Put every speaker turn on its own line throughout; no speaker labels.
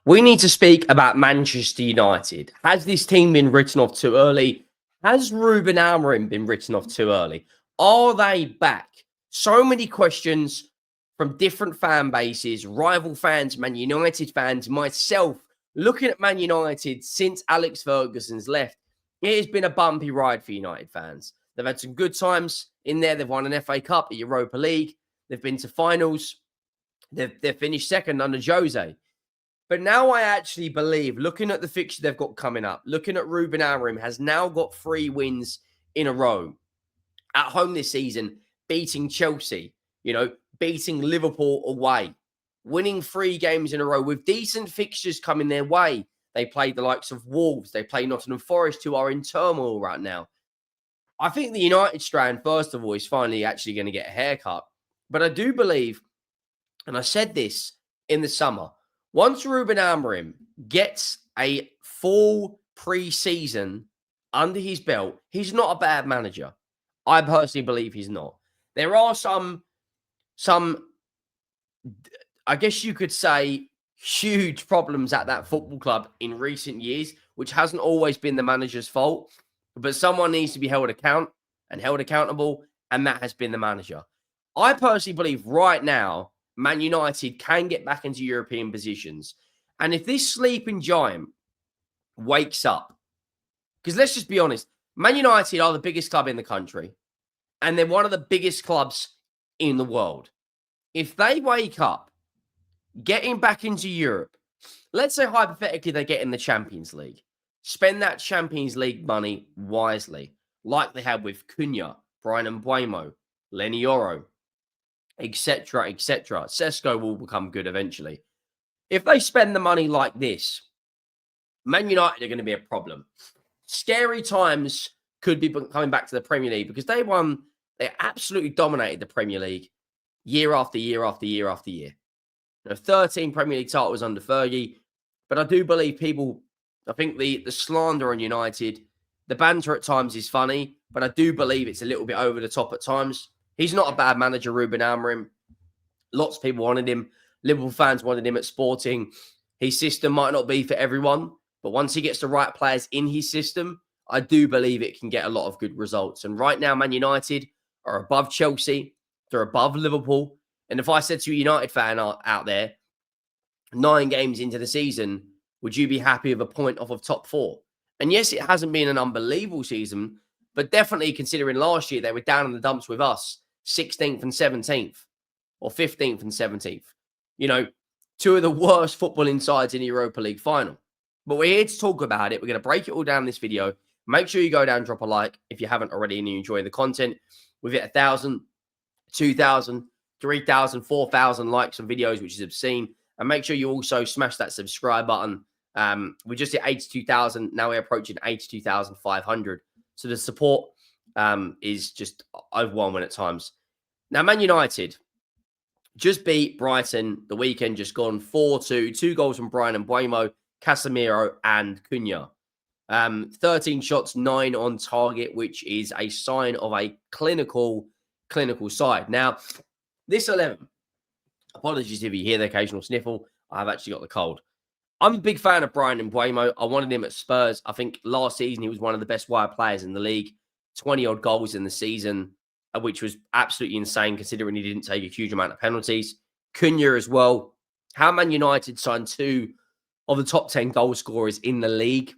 We need to speak about Manchester United. Has this team been written off too early? Has Ruben Amorim been written off too early? Are they back? So many questions from different fan bases, rival fans, Man United fans, myself, looking at Man United since Alex Ferguson's left. It has been a bumpy ride for United fans. They've had some good times in there. They've won an FA Cup, a Europa League. They've been to finals. They've finished second under Jose. But now I actually believe, looking at the fixture they've got coming up, looking at Ruben Amorim has now got 3 wins in a row at home this season, beating Chelsea, beating Liverpool away, winning 3 games in a row with decent fixtures coming their way. They played the likes of Wolves. They play Nottingham Forest, who are in turmoil right now. I think the United strand, first of all, is finally actually going to get a haircut. But I do believe, and I said this in the summer, once Ruben Amorim gets a full pre-season under his belt, he's not a bad manager. I personally believe he's not. There are some, I guess you could say, huge problems at that football club in recent years, which hasn't always been the manager's fault. But someone needs to be held accountable, and that has been the manager. I personally believe right now, Man United can get back into European positions. And if this sleeping giant wakes up, because let's just be honest, Man United are the biggest club in the country, and they're one of the biggest clubs in the world. If they wake up, getting back into Europe, let's say hypothetically they get in the Champions League, spend that Champions League money wisely, like they had with Cunha, Brian Mbeumo, Lenny Yoro, etc., etc. Sesko will become good eventually. If they spend the money like this, Man United are going to be a problem. Scary times could be coming back to the Premier League because they absolutely dominated the Premier League year after year after year after year. 13 Premier League titles under Fergie, but I do believe I think the slander on United, the banter at times is funny, but I do believe it's a little bit over the top at times. He's not a bad manager, Ruben Amorim. Lots of people wanted him. Liverpool fans wanted him at Sporting. His system might not be for everyone, but once he gets the right players in his system, I do believe it can get a lot of good results. And right now, Man United are above Chelsea. They're above Liverpool. And if I said to a United fan out there, 9 games into the season, would you be happy with a point off of top 4? And yes, it hasn't been an unbelievable season, but definitely considering last year they were down in the dumps with us, 16th and 17th, or 15th and 17th. 2 of the worst footballing sides in the Europa League final. But we're here to talk about it. We're going to break it all down in this video. Make sure you go down and drop a like if you haven't already and you enjoy the content. We've hit 1,000, 2,000, 3,000, 4,000 likes on videos, which is obscene. And make sure you also smash that subscribe button. We just hit 82,000. Now we're approaching 82,500. So the support is just overwhelming at times. Now, Man United just beat Brighton the weekend, just gone 4-2. 2 goals from Brian Mbeumo, Casemiro, and Cunha. 13 shots, 9 on target, which is a sign of a clinical side. Now, this 11, apologies if you hear the occasional sniffle. I've actually got the cold. I'm a big fan of Brian Mbeumo. I wanted him at Spurs. I think last season he was one of the best wide players in the league. 20-odd goals in the season, which was absolutely insane considering he didn't take a huge amount of penalties. Cunha as well. How Man United signed 2 of the top 10 goal scorers in the league,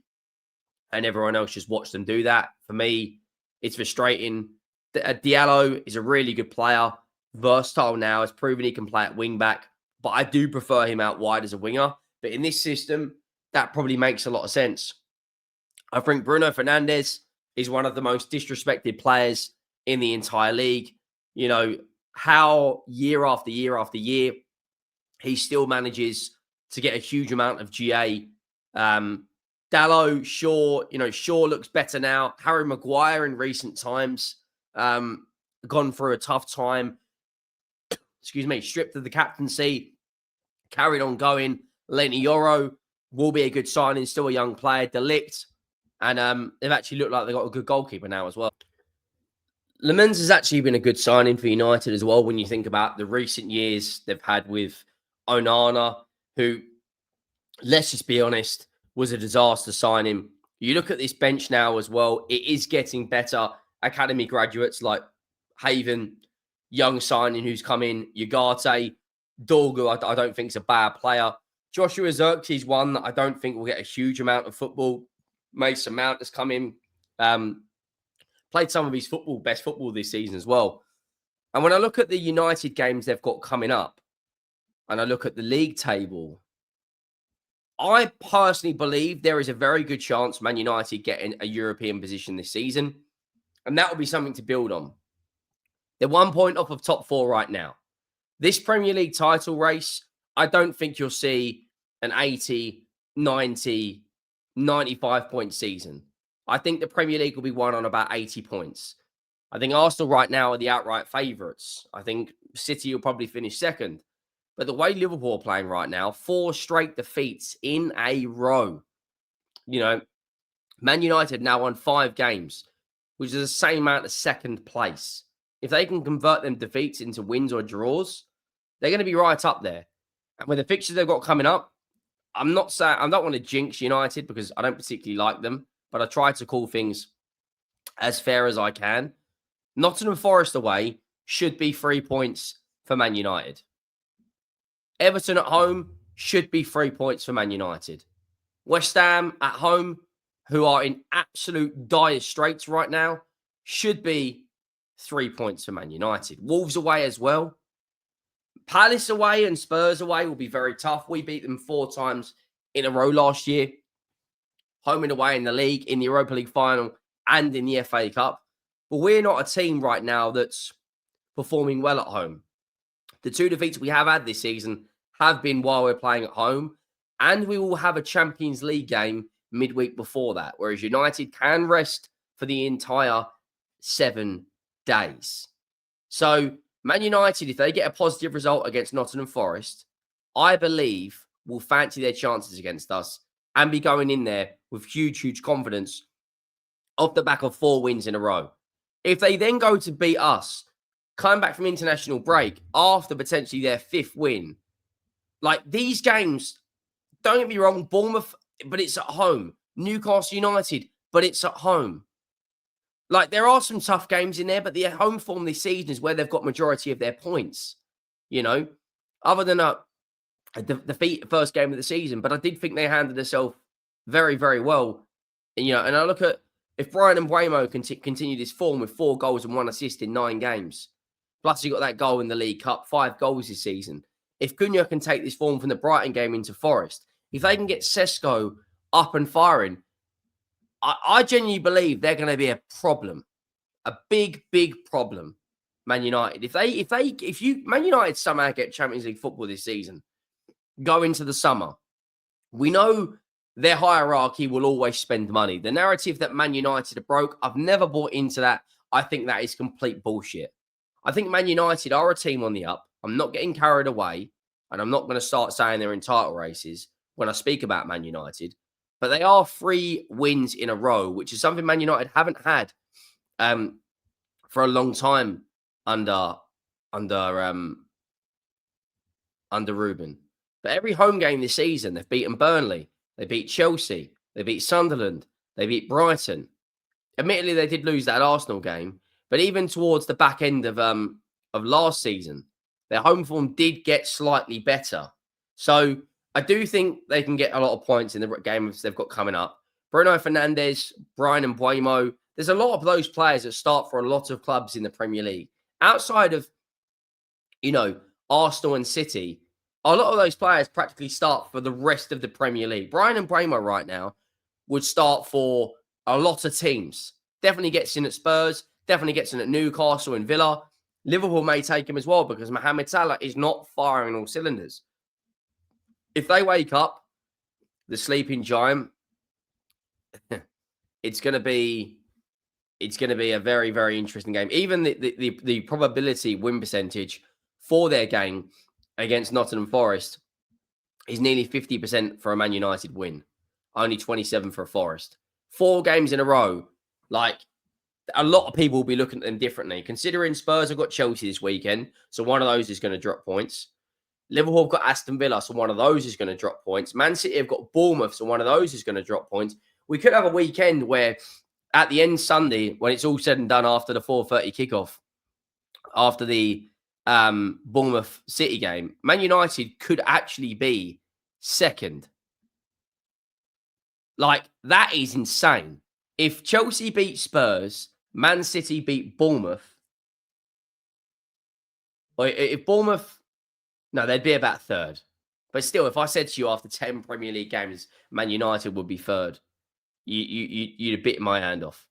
and everyone else just watched them do that. For me, it's frustrating. Diallo is a really good player, versatile now, has proven he can play at wing-back, but I do prefer him out wide as a winger. But in this system, that probably makes a lot of sense. I think Bruno Fernandes is one of the most disrespected players in the entire league. How year after year after year, he still manages to get a huge amount of GA. Dalot, Shaw looks better now. Harry Maguire in recent times, gone through a tough time. Stripped of the captaincy, carried on going. Lenny Yoro will be a good signing, still a young player. De Ligt, and they've actually looked like they've got a good goalkeeper now as well. Lemans has actually been a good signing for United as well when you think about the recent years they've had with Onana, who let's just be honest, was a disaster signing. You look at this bench now as well, it is getting better. Academy graduates like Haven, young signing who's come in, Ugarte, Dorgu, I don't think is a bad player. Joshua Zirkzee, one that I don't think will get a huge amount of football. Mason Mount has come in, played some of his best football this season as well. And when I look at the United games they've got coming up, and I look at the league table, I personally believe there is a very good chance Man United getting a European position this season, and that will be something to build on. They're 1 point off of top 4 right now. This Premier League title race, I don't think you'll see an 80, 90, 95-point season. I think the Premier League will be won on about 80 points. I think Arsenal right now are the outright favourites. I think City will probably finish second. But the way Liverpool are playing right now, 4 straight defeats in a row. You know, Man United now won 5 games, which is the same amount as second place. If they can convert them defeats into wins or draws, they're going to be right up there. And with the fixtures they've got coming up, I'm not saying I don't want to jinx United because I don't particularly like them, but I try to call things as fair as I can. Nottingham Forest away should be 3 points for Man United. Everton at home should be 3 points for Man United. West Ham at home, who are in absolute dire straits right now, should be 3 points for Man United. Wolves away as well. Palace away and Spurs away will be very tough. We beat them 4 times in a row last year. Home and away in the league, in the Europa League final, and in the FA Cup. But we're not a team right now that's performing well at home. The 2 defeats we have had this season have been while we're playing at home, and we will have a Champions League game midweek before that, whereas United can rest for the entire 7 days. So Man United, if they get a positive result against Nottingham Forest, I believe will fancy their chances against us and be going in there with huge, huge confidence off the back of 4 wins in a row. If they then go to beat us, come back from international break after potentially their 5th win, like these games, don't get me wrong, Bournemouth, but it's at home. Newcastle United, but it's at home. Like there are some tough games in there, but the home form this season is where they've got majority of their points. You know, other than a defeat first game of the season, but I did think they handled themselves very, very well. And, you know, and I look at if Brian and Mbeumo can continue this form with 4 goals and 1 assist in 9 games, plus he got that goal in the League Cup, 5 goals this season. If Cunha can take this form from the Brighton game into Forest, if they can get Sesko up and firing, I genuinely believe they're going to be a problem, a big, big problem. Man United, if Man United somehow get Champions League football this season, go into the summer, we know their hierarchy will always spend money. The narrative that Man United are broke, I've never bought into that. I think that is complete bullshit. I think Man United are a team on the up. I'm not getting carried away, and I'm not going to start saying they're in title races when I speak about Man United. But they are 3 wins in a row, which is something Man United haven't had for a long time under Ruben. But every home game this season, they've beaten Burnley, they beat Chelsea, they beat Sunderland, they beat Brighton. Admittedly, they did lose that Arsenal game, but even towards the back end of last season, their home form did get slightly better. So I do think they can get a lot of points in the games they've got coming up. Bruno Fernandes, Brian and Mbeumo, there's a lot of those players that start for a lot of clubs in the Premier League. Outside of, you know, Arsenal and City, a lot of those players practically start for the rest of the Premier League. Brian and Mbeumo right now would start for a lot of teams. Definitely gets in at Spurs, definitely gets in at Newcastle and Villa. Liverpool may take him as well because Mohamed Salah is not firing all cylinders. If they wake up, the sleeping giant, it's going to be a very, very interesting game. Even the probability win percentage for their game against Nottingham Forest is nearly 50% for a Man United win, only 27 for a Forest. 4 games in a row, like a lot of people will be looking at them differently. Considering Spurs have got Chelsea this weekend, so one of those is going to drop points. Liverpool have got Aston Villa, so one of those is going to drop points. Man City have got Bournemouth, so one of those is going to drop points. We could have a weekend where at the end Sunday, when it's all said and done after the 4:30 kickoff, after the Bournemouth City game, Man United could actually be second. Like, that is insane. If Chelsea beat Spurs, Man City beat Bournemouth, or if Bournemouth, no, they'd be about third. But still, if I said to you after 10 Premier League games, Man United would be third, you'd have bitten my hand off.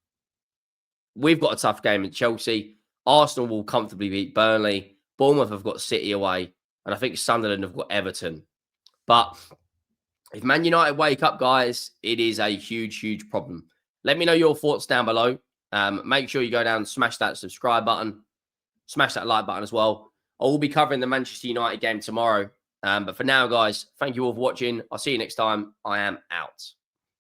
We've got a tough game at Chelsea. Arsenal will comfortably beat Burnley. Bournemouth have got City away. And I think Sunderland have got Everton. But if Man United wake up, guys, it is a huge, huge problem. Let me know your thoughts down below. Make sure you go down and smash that subscribe button. Smash that like button as well. I will be covering the Manchester United game tomorrow. But for now, guys, thank you all for watching. I'll see you next time. I am out.